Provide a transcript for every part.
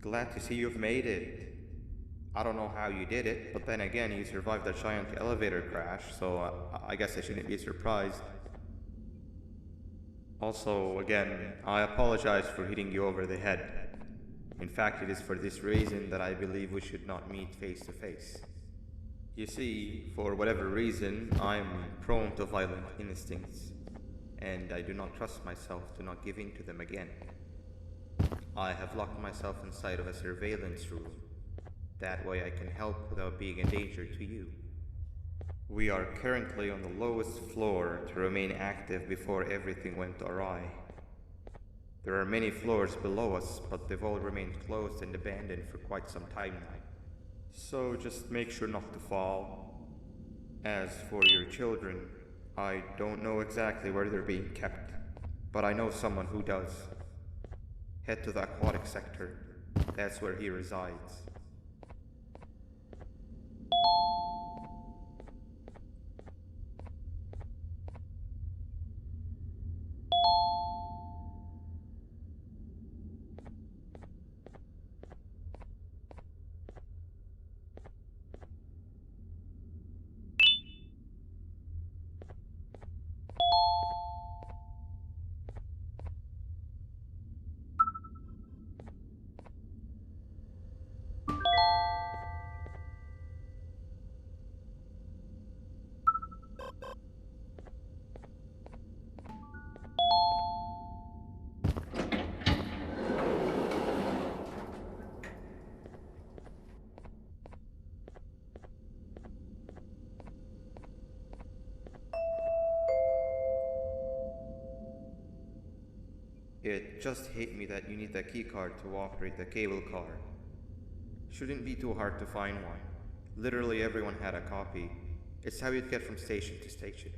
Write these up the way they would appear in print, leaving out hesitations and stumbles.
Glad to see you've made it. I don't know how you did it, but then again, you survived a giant elevator crash, so I guess I shouldn't be surprised. Also, again, I apologize for hitting you over the head. In fact, it is for this reason that I believe we should not meet face to face. You see, for whatever reason, I'm prone to violent instincts, and I do not trust myself to not give in to them again. I have locked myself inside of a surveillance room. That way I can help without being a danger to you. We are currently on the lowest floor to remain active before everything went awry. There are many floors below us, but they've all remained closed and abandoned for quite some time now. So just make sure not to fall. As for your children, I don't know exactly where they're being kept, but I know someone who does. Head to the aquatic sector. That's where he resides. It just hit me that you need the keycard to operate the cable car. Shouldn't be too hard to find one. Literally everyone had a copy. It's how you'd get from station to station.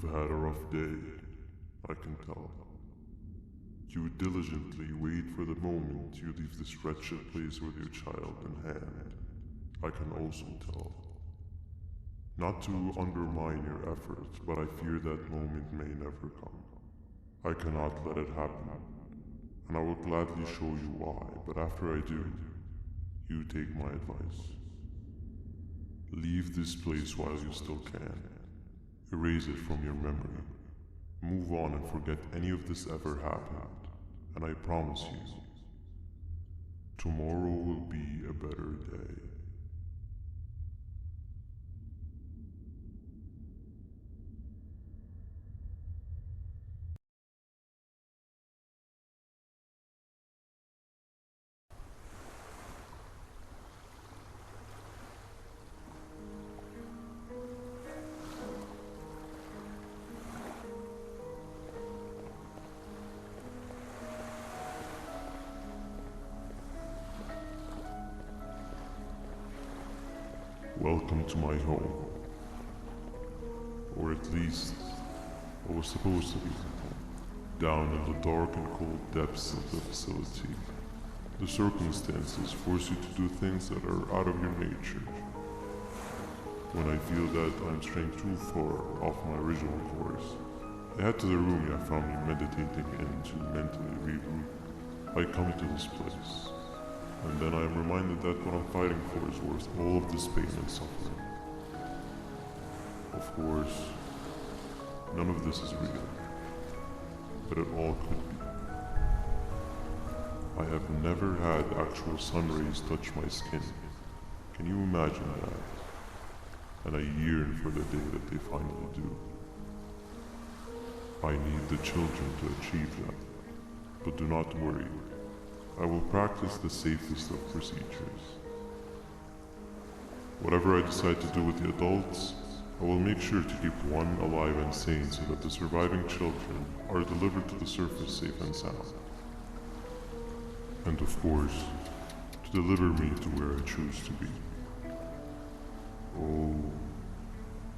You've had a rough day, I can tell. You diligently wait for the moment you leave this wretched place with your child in hand. I can also tell. Not to undermine your efforts, but I fear that moment may never come. I cannot let it happen, and I will gladly show you why, but after I do, you take my advice. Leave this place while you still can. Erase it from your memory. Move on and forget any of this ever happened. And I promise you, tomorrow will be a better day. Welcome to my home. Or at least, what was supposed to be. Down in the dark and cold depths of the facility. The circumstances force you to do things that are out of your nature. When I feel that I'm straying too far off my original course, I head to the room you have found me meditating in to mentally regroup. I come to this place, and then I am reminded that what I'm fighting for is worth all of this pain and suffering. Of course, none of this is real, but it all could be. I have never had actual sun rays touch my skin. Can you imagine that? And I yearn for the day that they finally do. I need the children to achieve that. But do not worry. I will practice the safest of procedures. Whatever I decide to do with the adults, I will make sure to keep one alive and sane so that the surviving children are delivered to the surface safe and sound. And of course, to deliver me to where I choose to be. Oh,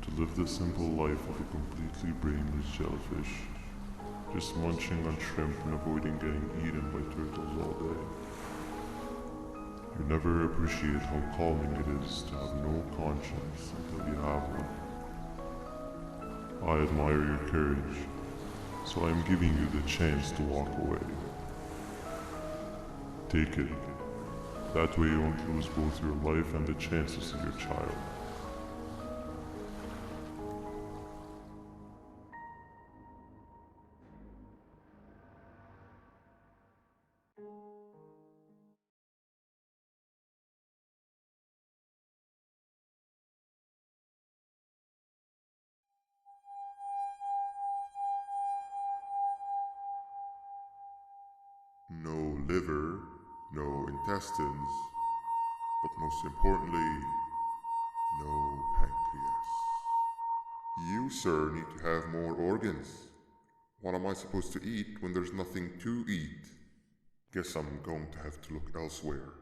to live the simple life of a completely brainless jellyfish, just munching on shrimp and avoiding getting eaten by turtles all day. You never appreciate how calming it is to have no conscience until you have one. I admire your courage, so I am giving you the chance to walk away. Take it. That way you won't lose both your life and the chances of your child. No liver, no intestines, but most importantly, no pancreas. You, sir, need to have more organs. What am I supposed to eat when there's nothing to eat? Guess I'm going to have to look elsewhere.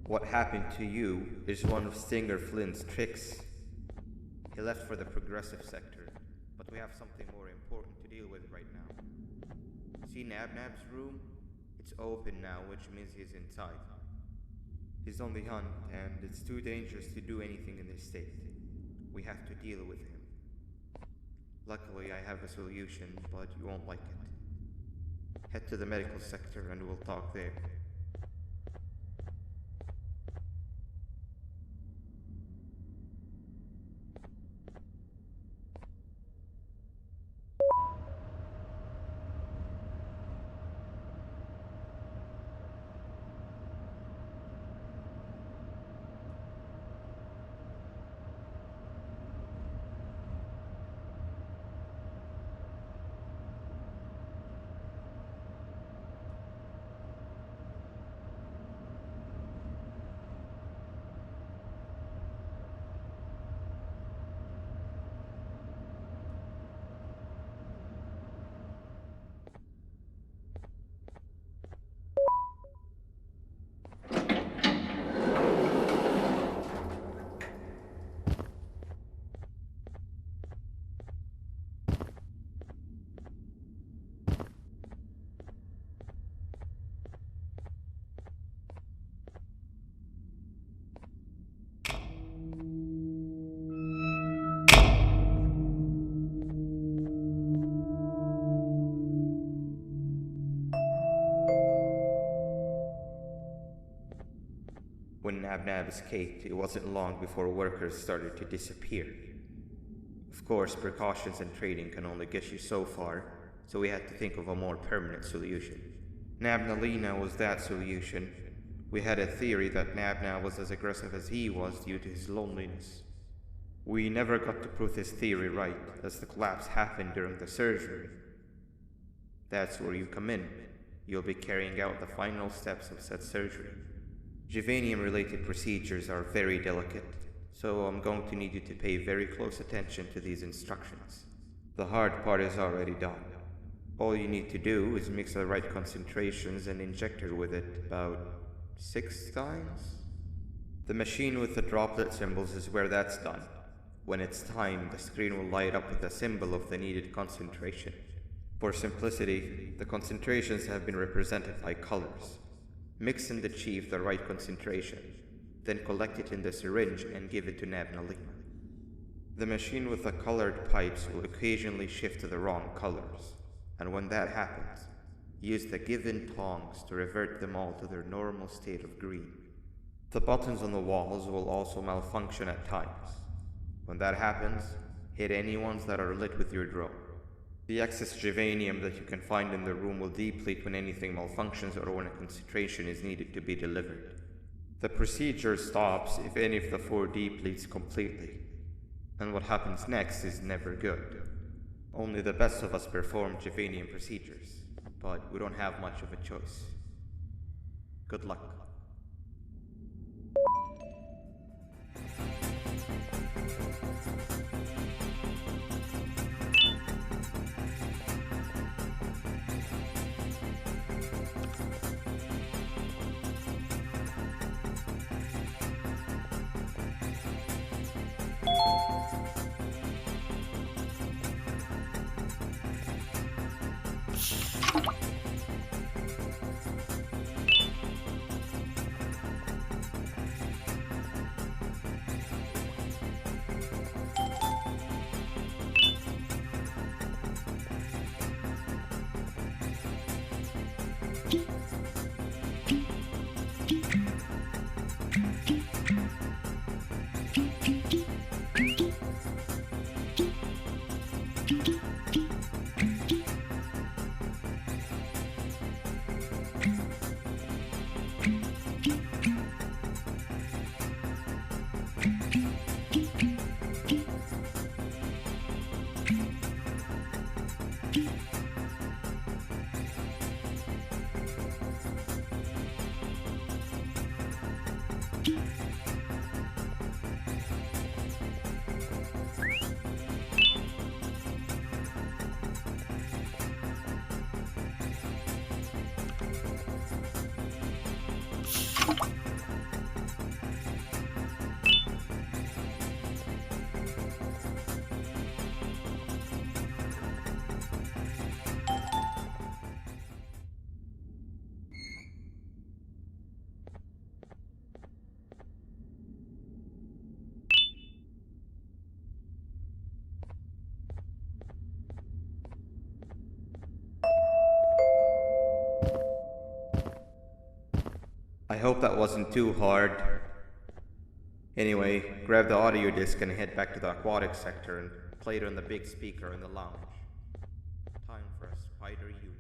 What happened to you is one of Stinger Flynn's tricks. He left for the progressive sector, but we have something more important to deal with right now. See Nabnab's room? It's open now, which means he's inside. He's on the hunt, and it's too dangerous to do anything in this state. We have to deal with him. Luckily, I have a solution, but you won't like it. Head to the medical sector and we'll talk there. When Nabnab escaped, it wasn't long before workers started to disappear. Of course, precautions and trading can only get you so far, so we had to think of a more permanent solution. Nabnalina was that solution. We had a theory that Nabnab was as aggressive as he was due to his loneliness. We never got to prove this theory right, as the collapse happened during the surgery. That's where you come in. You'll be carrying out the final steps of said surgery. Juvenium-related procedures are very delicate, so I'm going to need you to pay very close attention to these instructions. The hard part is already done. All you need to do is mix the right concentrations and inject her with it about 6 times. The machine with the droplet symbols is where that's done. When it's time, the screen will light up with the symbol of the needed concentration. For simplicity, the concentrations have been represented by colors. Mix and achieve the right concentration, then collect it in the syringe and give it to Nabnalina. The machine with the colored pipes will occasionally shift to the wrong colors, and when that happens, use the given tongs to revert them all to their normal state of green. The buttons on the walls will also malfunction at times. When that happens, hit any ones that are lit with your drone. The excess juvenium that you can find in the room will deplete when anything malfunctions or when a concentration is needed to be delivered. The procedure stops if any of the 4 depletes completely, and what happens next is never good. Only the best of us perform juvenium procedures, but we don't have much of a choice. Good luck. I hope that wasn't too hard. Anyway, grab the audio disc and head back to the aquatic sector and play it on the big speaker in the lounge. Time for a spider union.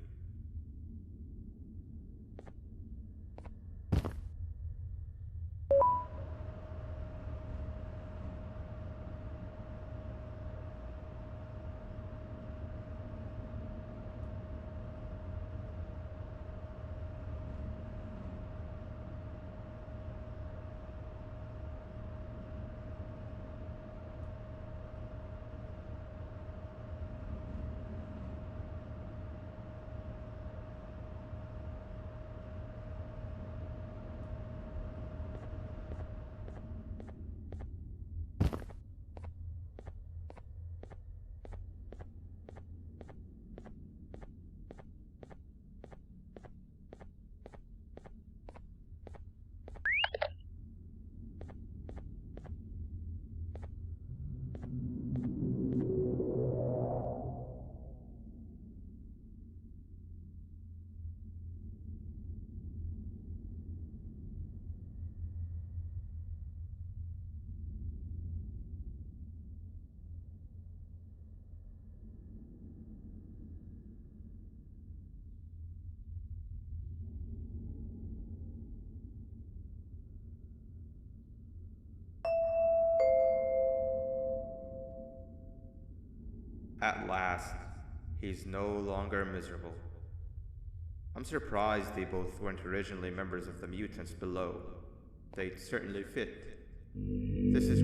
At last, he's no longer miserable. I'm surprised they both weren't originally members of the mutants below. They'd certainly fit. This is...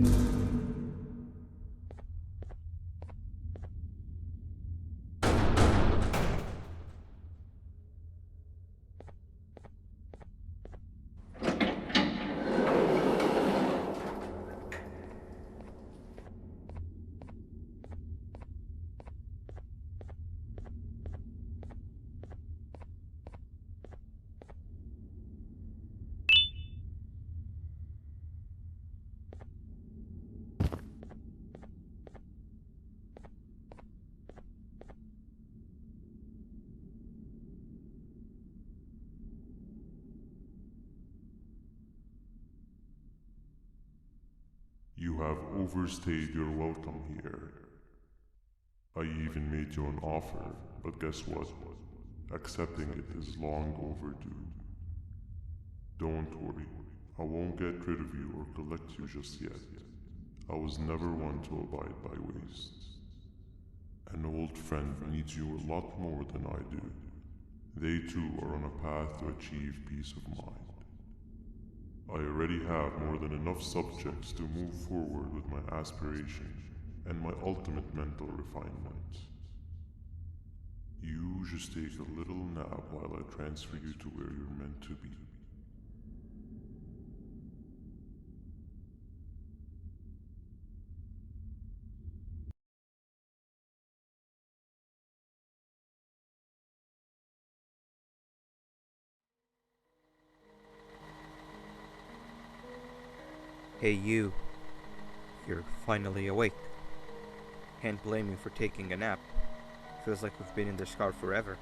You have overstayed your welcome here. I even made you an offer, but guess what? Accepting it is long overdue. Don't worry, I won't get rid of you or collect you just yet. I was never one to abide by wastes. An old friend needs you a lot more than I do. They too are on a path to achieve peace of mind. I already have more than enough subjects to move forward with my aspiration and my ultimate mental refinement. You just take a little nap while I transfer you to where you're meant to be. Hey you. You're finally awake. Can't blame you for taking a nap. Feels like we've been in this car forever.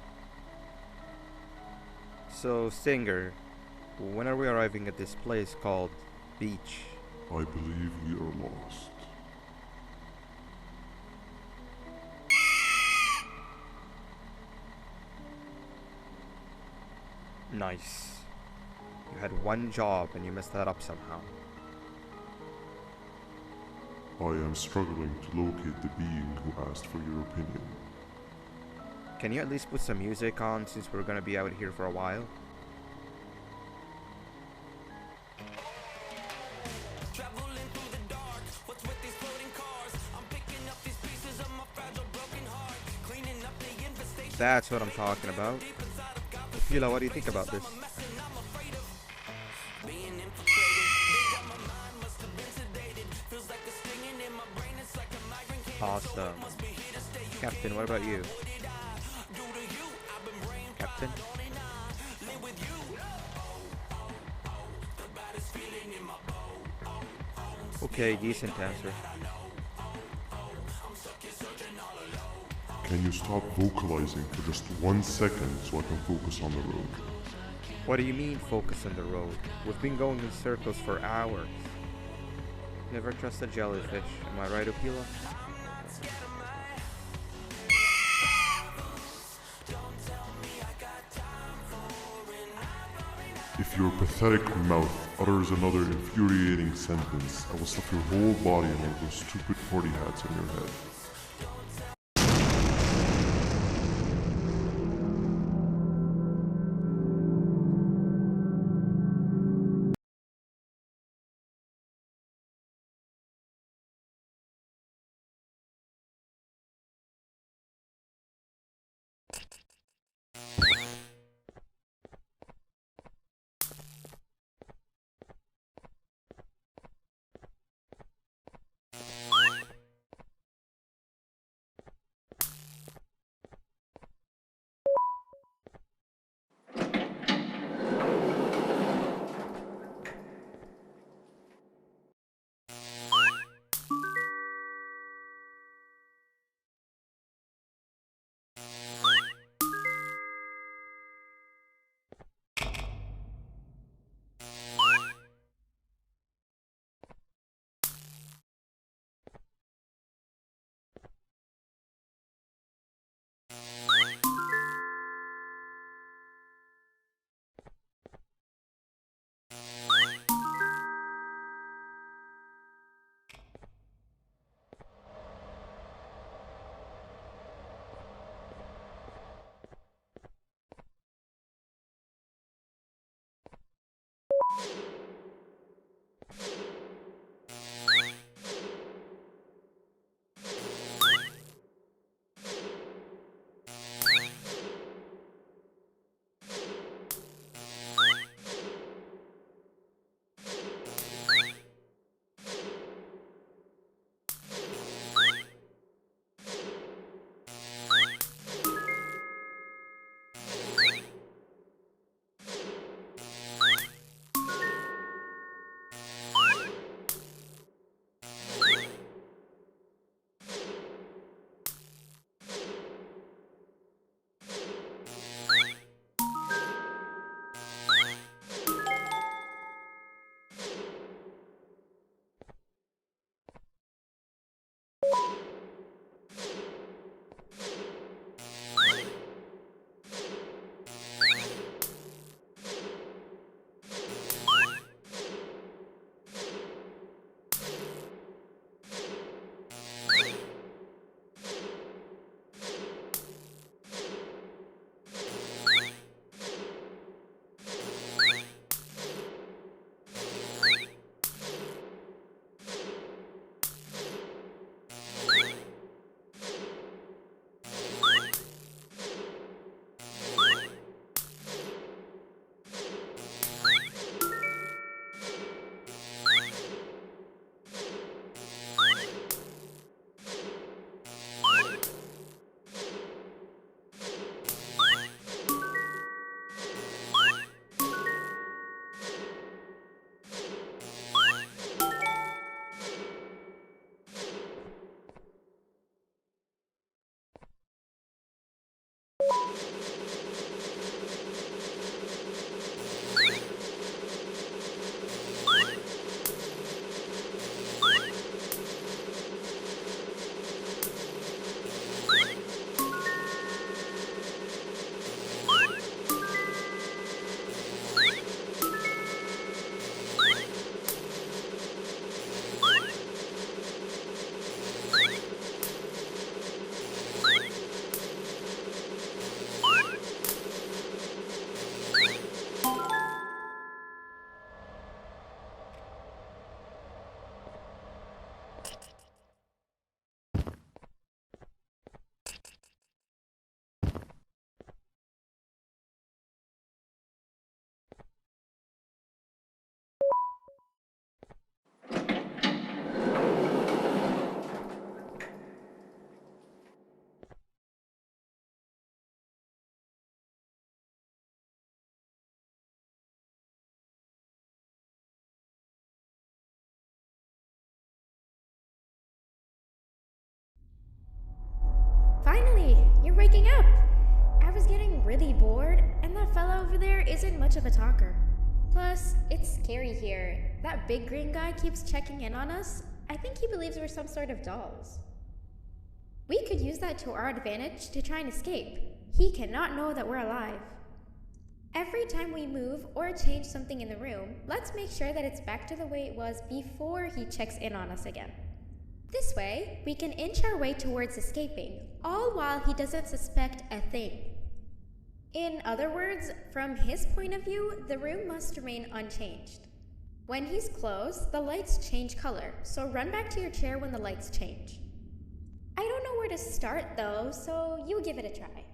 So, Stinger, when are we arriving at this place called Beach? I believe we are lost. Nice. You had one job and you messed that up somehow. I am struggling to locate the being who asked for your opinion. Can you at least put some music on since we're gonna be out here for a while? That's what I'm talking about. Fila, what do you think about this? Awesome. Captain, what about you? Captain? Okay, decent answer. Can you stop vocalizing for just 1 second so I can focus on the road? What do you mean, focus on the road? We've been going in circles for hours. Never trust a jellyfish, am I right, Opila? If your pathetic mouth utters another infuriating sentence, I will stuff your whole body in one of those stupid party hats on your head. over there isn't much of a talker. Plus, it's scary here. That big green guy keeps checking in on us. I think he believes we're some sort of dolls. We could use that to our advantage to try and escape. He cannot know that we're alive. Every time we move or change something in the room, let's make sure that it's back to the way it was before he checks in on us again. This way, we can inch our way towards escaping, all while he doesn't suspect a thing. In other words, from his point of view, the room must remain unchanged. When he's close, the lights change color, so run back to your chair when the lights change. I don't know where to start though, so you give it a try.